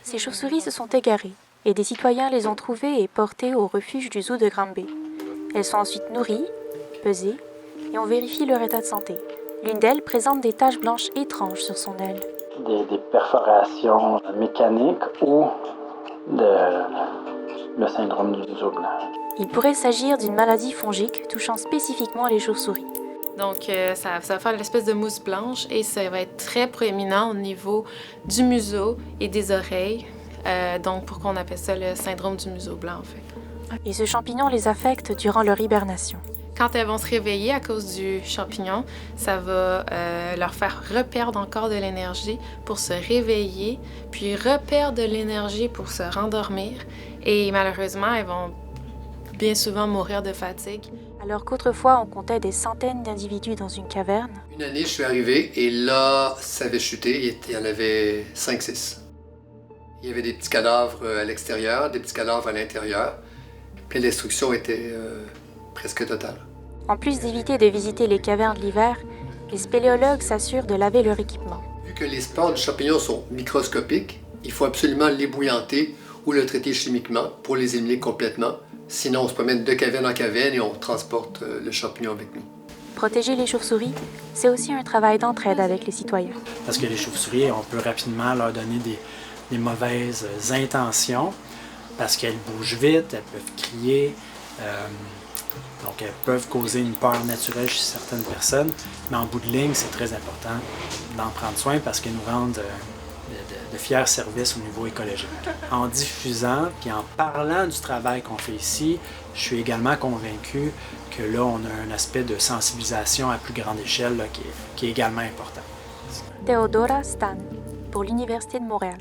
Ces chauves-souris se sont égarées et des citoyens les ont trouvées et portées au refuge du zoo de Granby. Elles sont ensuite nourries, pesées et on vérifie leur état de santé. L'une d'elles présente des taches blanches étranges sur son aile. Des perforations mécaniques ou le syndrome du museau blanc. Il pourrait s'agir d'une maladie fongique touchant spécifiquement les chauves-souris. Donc, ça va faire l'espèce de mousse blanche et ça va être très proéminent au niveau du museau et des oreilles. Donc, pourquoi on appelle ça le syndrome du museau blanc, en fait. Et ce champignon les affecte durant leur hibernation. Quand elles vont se réveiller à cause du champignon, ça va leur faire reperdre encore de l'énergie pour se réveiller, puis reperdre de l'énergie pour se rendormir. Et malheureusement, elles vont bien souvent mourir de fatigue. Alors qu'autrefois on comptait des centaines d'individus dans une caverne. Une année, je suis arrivé et là, ça avait chuté. Il y en avait 5-6. Il y avait des petits cadavres à l'extérieur, des petits cadavres à l'intérieur. Puis la destruction était presque totale. En plus d'éviter de visiter les cavernes l'hiver, les spéléologues s'assurent de laver leur équipement. Vu que les spores du champignon sont microscopiques, il faut absolument l'ébouillanter ou le traiter chimiquement pour les éliminer complètement. Sinon, on se promène de caverne en caverne et on transporte le champignon avec nous. Protéger les chauves-souris, c'est aussi un travail d'entraide avec les citoyens. Parce que les chauves-souris, on peut rapidement leur donner des mauvaises intentions parce qu'elles bougent vite, elles peuvent crier, donc elles peuvent causer une peur naturelle chez certaines personnes. Mais en bout de ligne, c'est très important d'en prendre soin parce qu'elles nous rendent de fiers services au niveau écologique. En diffusant puis en parlant du travail qu'on fait ici, je suis également convaincu que là, on a un aspect de sensibilisation à plus grande échelle là, qui est également important. Theodora Stan, pour l'Université de Montréal.